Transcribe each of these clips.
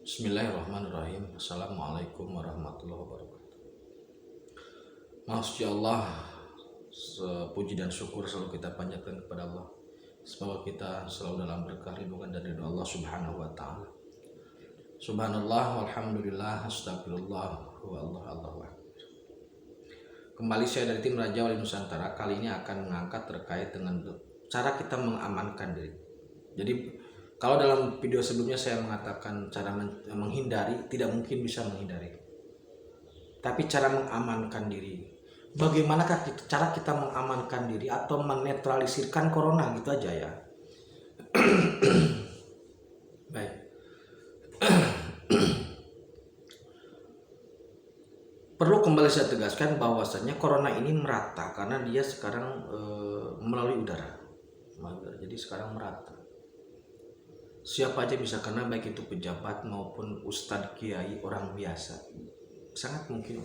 Bismillahirrahmanirrahim. Assalamualaikum warahmatullahi wabarakatuh. Masya Allah, puji dan syukur selalu kita panjatkan kepada Allah. Semoga kita selalu dalam berkah lindungan dari Allah Subhanahu wa Ta'ala. Subhanallah, walhamdulillah, astagfirullah, wa Allah, Allahu Akbar. Kembali saya dari tim Raja Wali Nusantara. Kali ini akan mengangkat terkait dengan cara kita mengamankan diri. Jadi kalau dalam video sebelumnya saya mengatakan cara menghindari, tidak mungkin bisa menghindari. Tapi cara mengamankan diri. Bagaimanakah cara kita mengamankan diri atau menetralisirkan corona, gitu aja ya. Baik. Perlu kembali saya tegaskan bahwasanya corona ini merata karena dia sekarang melalui udara. Jadi sekarang merata. Siapa aja bisa kena, baik itu pejabat maupun ustadz, kiai, orang biasa, sangat mungkin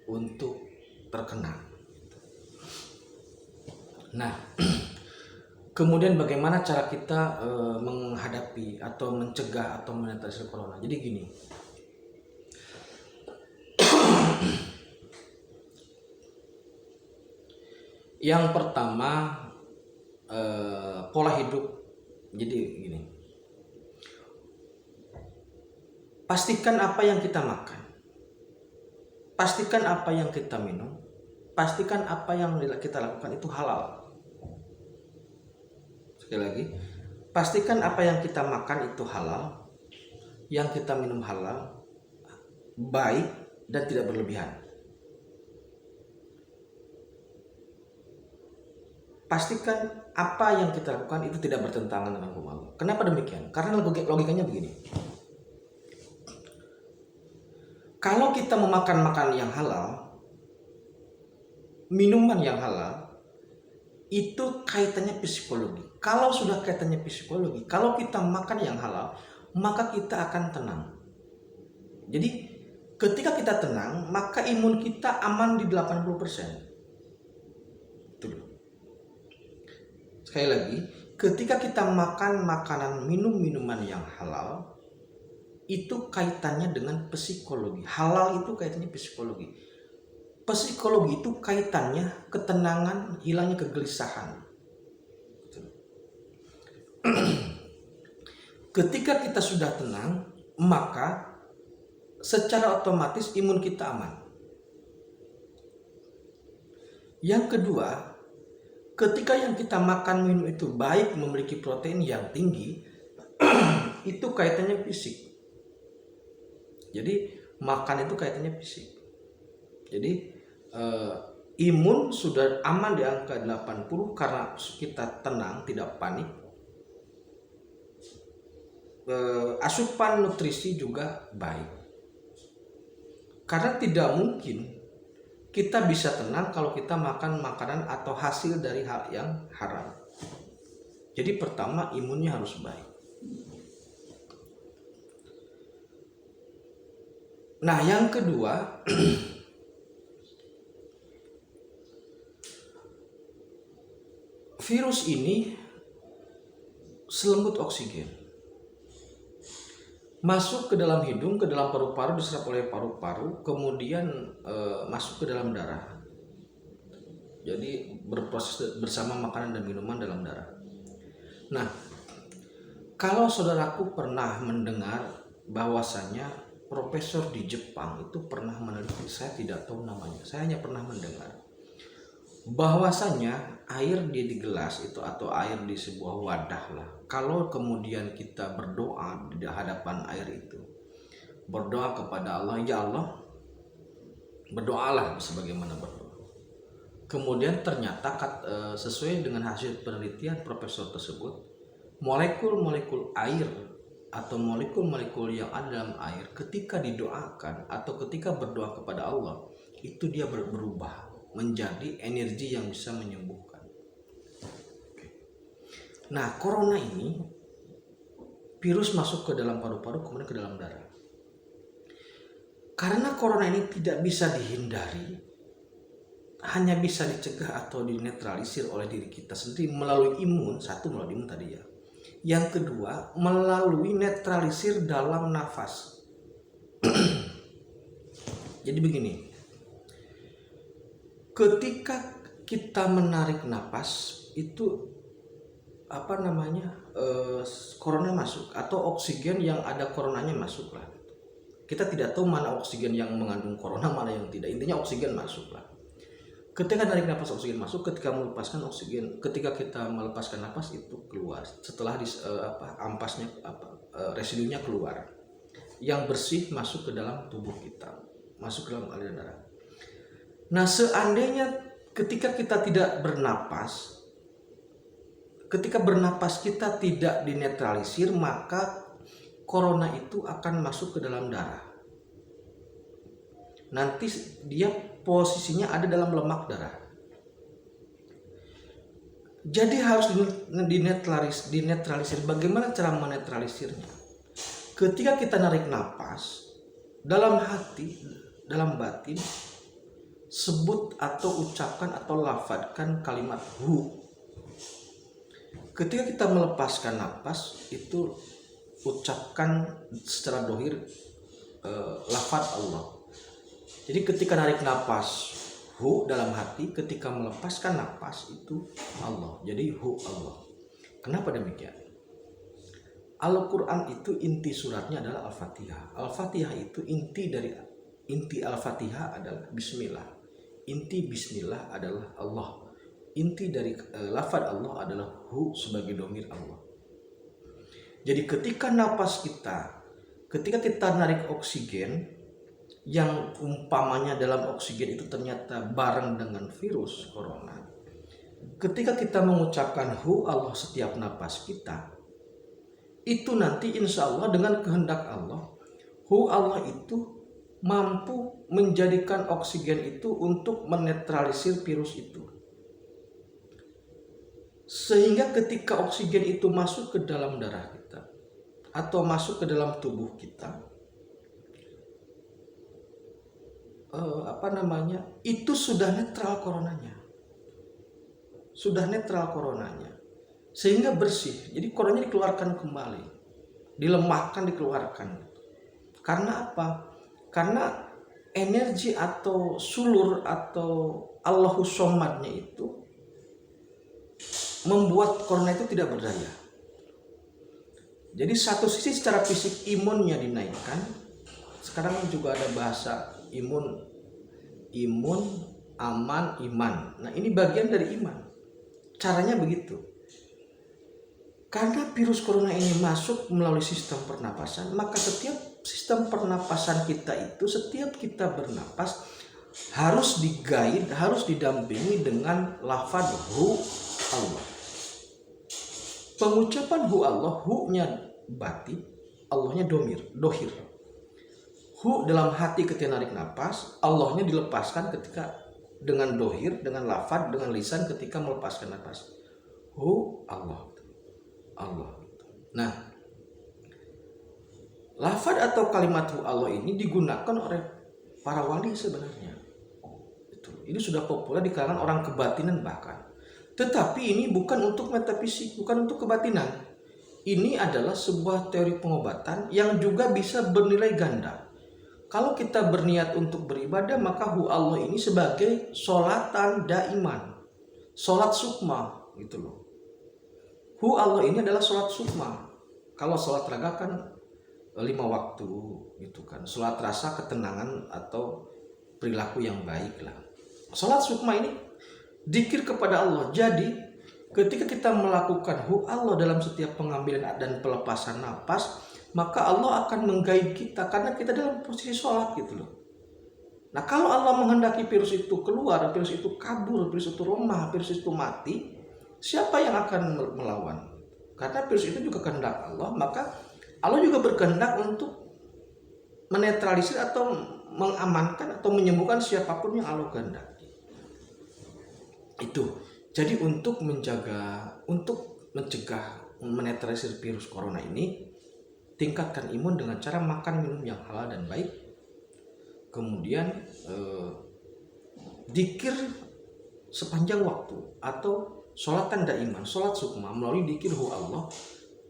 untuk terkena. Nah, kemudian bagaimana cara kita menghadapi atau mencegah atau menetralisir corona? Jadi gini, yang pertama pola hidup. Jadi gini, pastikan apa yang kita makan, pastikan apa yang kita minum, pastikan apa yang kita lakukan itu halal. Sekali lagi, pastikan apa yang kita makan itu halal, yang kita minum halal, baik dan tidak berlebihan. Pastikan apa yang kita lakukan itu tidak bertentangan dengan hukum Allah. Kenapa demikian? Karena logikanya begini. Kalau kita memakan makanan yang halal, minuman yang halal, itu kaitannya psikologi. Kalau sudah kaitannya psikologi, kalau kita makan yang halal, maka kita akan tenang. Jadi ketika kita tenang, maka imun kita aman di 80%. Sekali lagi, ketika kita makan makanan, minum minuman yang halal, itu kaitannya dengan psikologi. Halal itu kaitannya psikologi. Psikologi itu kaitannya ketenangan, hilangnya kegelisahan. Ketika kita sudah tenang, maka secara otomatis imun kita aman. Yang kedua, ketika yang kita makan minum itu baik, memiliki protein yang tinggi, itu kaitannya fisik. Jadi makan itu kaitannya fisik. Jadi imun sudah aman di angka 80 karena kita tenang, tidak panik. Asupan nutrisi juga baik. Karena tidak mungkin kita bisa tenang kalau kita makan makanan atau hasil dari hal yang haram. Jadi pertama, imunnya harus baik. Nah, yang kedua, virus ini selembut oksigen. Masuk ke dalam hidung, ke dalam paru-paru, diserap oleh paru-paru, kemudian masuk ke dalam darah. Jadi berproses bersama makanan dan minuman dalam darah. Nah, kalau saudaraku pernah mendengar bahwasanya profesor di Jepang itu pernah meneliti, saya tidak tahu namanya, saya hanya pernah mendengar bahwasanya air di gelas itu atau air di sebuah wadah lah, kalau kemudian kita berdoa di hadapan air itu, berdoa kepada Allah, ya Allah, berdoalah sebagaimana berdoa. Kemudian ternyata sesuai dengan hasil penelitian profesor tersebut, molekul-molekul air atau molekul-molekul yang ada dalam air ketika didoakan atau ketika berdoa kepada Allah, itu dia berubah menjadi energi yang bisa menyembuhkan. Nah, corona ini virus masuk ke dalam paru-paru, kemudian ke dalam darah. Karena corona ini tidak bisa dihindari, hanya bisa dicegah atau dinetralisir oleh diri kita sendiri melalui imun. Satu, melalui imun tadi ya. Yang kedua, melalui netralisir dalam nafas. Jadi begini, ketika kita menarik napas itu corona masuk atau oksigen yang ada coronanya masuk lah. Kita tidak tahu mana oksigen yang mengandung corona, mana yang tidak. Intinya oksigen masuk lah. Ketika narik napas oksigen masuk, ketika melepaskan oksigen, ketika kita melepaskan napas itu keluar. Setelah ampasnya residunya keluar. Yang bersih masuk ke dalam tubuh kita, masuk ke dalam aliran darah. Nah, seandainya ketika kita tidak bernapas, ketika bernapas kita tidak dinetralisir, maka corona itu akan masuk ke dalam darah. Nanti dia posisinya ada dalam lemak darah. Jadi harus dinetralisir. Bagaimana cara menetralisirnya? Ketika kita narik napas, dalam hati, dalam batin, sebut atau ucapkan atau lafadzkan kalimat hu. Ketika kita melepaskan napas, itu ucapkan secara dohir lafadz Allah. Jadi ketika narik napas hu dalam hati, ketika melepaskan napas itu Allah. Jadi hu Allah. Kenapa demikian? Al-Quran itu inti suratnya adalah Al-Fatihah. Al-Fatihah itu inti Al-Fatihah adalah Bismillah. Inti Bismillah adalah Allah. Inti dari lafaz Allah adalah hu sebagai dhamir Allah. Jadi ketika napas kita, ketika kita narik oksigen, yang umpamanya dalam oksigen itu ternyata bareng dengan virus corona, ketika kita mengucapkan hu Allah setiap napas kita, itu nanti insya Allah dengan kehendak Allah, hu Allah itu mampu menjadikan oksigen itu untuk menetralisir virus itu. Sehingga ketika oksigen itu masuk ke dalam darah kita atau masuk ke dalam tubuh kita, itu sudah netral coronanya. Sudah netral coronanya. Sehingga bersih. Jadi coronanya dikeluarkan kembali. Dilemahkan, dikeluarkan. Karena apa? Karena energi atau sulur atau Allahus Somadnya itu membuat corona itu tidak berdaya. Jadi satu sisi secara fisik imunnya dinaikkan. Sekarang juga ada bahasa imun, aman, iman. Nah, ini bagian dari iman. Caranya begitu. Karena virus corona ini masuk melalui sistem pernapasan, maka setiap sistem pernapasan kita itu, setiap kita bernapas harus digaid, harus didampingi dengan lafaz hu Allah. Pengucapan hu Allah, hu-nya bati, Allahnya dohir. Hu dalam hati ketika narik napas, Allahnya dilepaskan ketika dengan dohir, dengan lafaz, dengan lisan ketika melepaskan napas. Hu Allah. Nah, lafaz atau kalimat hu Allah ini digunakan oleh para wali sebenarnya. Ini sudah populer di kalangan orang kebatinan bahkan. Tetapi ini bukan untuk metafisik, bukan untuk kebatinan. Ini adalah sebuah teori pengobatan yang juga bisa bernilai ganda. Kalau kita berniat untuk beribadah, maka hu Allah ini sebagai sholatan daiman, sholat sukma gitu loh. Hu Allah ini adalah sholat sukma. Kalau sholat raga kan 5 waktu gitu kan. Sholat rasa ketenangan atau perilaku yang baik lah. Sholat sukma ini dzikir kepada Allah. Jadi ketika kita melakukan hu Allah dalam setiap pengambilan dan pelepasan napas, maka Allah akan menggaid kita karena kita dalam posisi sholat gitu loh. Nah, kalau Allah menghendaki virus itu keluar, virus itu kabur, virus itu romah, virus itu mati, siapa yang akan melawan? Karena virus itu juga kehendak Allah, maka Allah juga berkehendak untuk menetralisir atau mengamankan atau menyembuhkan siapapun yang Allah kehendaki. Itu. Jadi untuk mencegah, menetralisir virus corona ini, tingkatkan imun dengan cara makan minum yang halal dan baik. Kemudian dzikir sepanjang waktu atau sholatan daiman, sholat sukma melalui dzikir hu Allah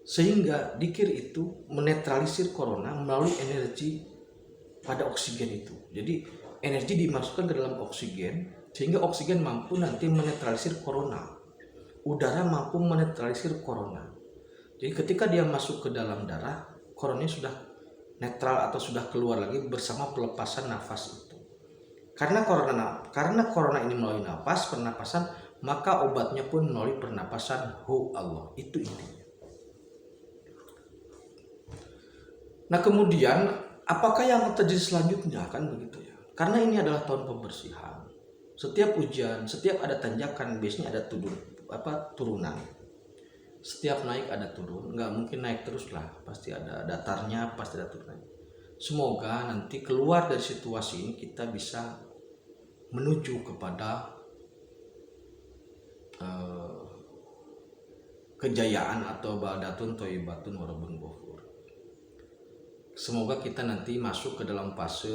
Sehingga dikir itu menetralisir corona melalui energi pada oksigen itu. Jadi energi dimasukkan ke dalam oksigen sehingga oksigen mampu nanti menetralisir corona. Udara mampu menetralisir corona. Jadi ketika dia masuk ke dalam darah, coronanya sudah netral atau sudah keluar lagi bersama pelepasan nafas itu. Karena corona ini melalui nafas, pernapasan, maka obatnya pun melalui pernapasan hu Allah. Itu intinya. Nah kemudian apakah yang terjadi selanjutnya, kan begitu ya? Karena ini adalah tahun pembersihan. Setiap ujian, setiap ada tanjakan, biasanya ada turunan. Setiap naik ada turun, nggak mungkin naik terus lah, pasti ada datarnya, pasti ada turunnya. Semoga nanti keluar dari situasi ini kita bisa menuju kepada kejayaan atau baldatun thayyibatun wa rabbun ghafur. Semoga kita nanti masuk ke dalam fase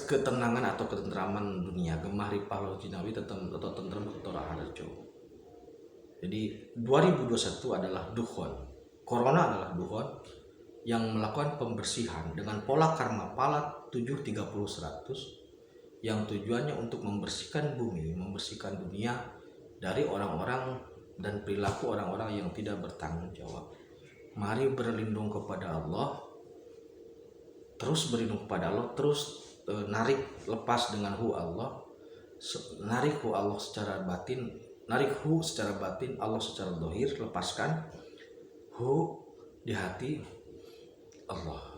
ketenangan atau ketentraman dunia, gemah ripah lau jinawi atau tentrem ketora harjo. Jadi 2021 adalah dukhon. Corona adalah dukhon yang melakukan pembersihan dengan pola karma pala 7-30-100 yang tujuannya untuk membersihkan bumi, membersihkan dunia dari orang-orang dan perilaku orang-orang yang tidak bertanggung jawab. Mari berlindung kepada Allah, terus berlindung kepada Allah, terus narik lepas dengan hu Allah, narik hu Allah secara batin, narik hu secara batin, Allah secara dohir, lepaskan hu di hati Allah.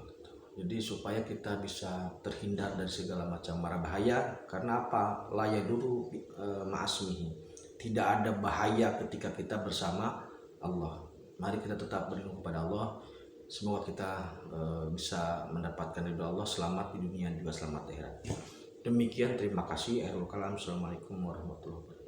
Jadi supaya kita bisa terhindar dari segala macam mara bahaya. Karena apa? La yaduru ma'asmihi. Tidak ada bahaya ketika kita bersama Allah. Mari kita tetap berlindung kepada Allah. Semoga kita bisa mendapatkan ridho Allah, selamat di dunia dan juga selamat di akhirat. Demikian, terima kasih. Akhirul kalam. Assalamualaikum warahmatullahi wabarakatuh.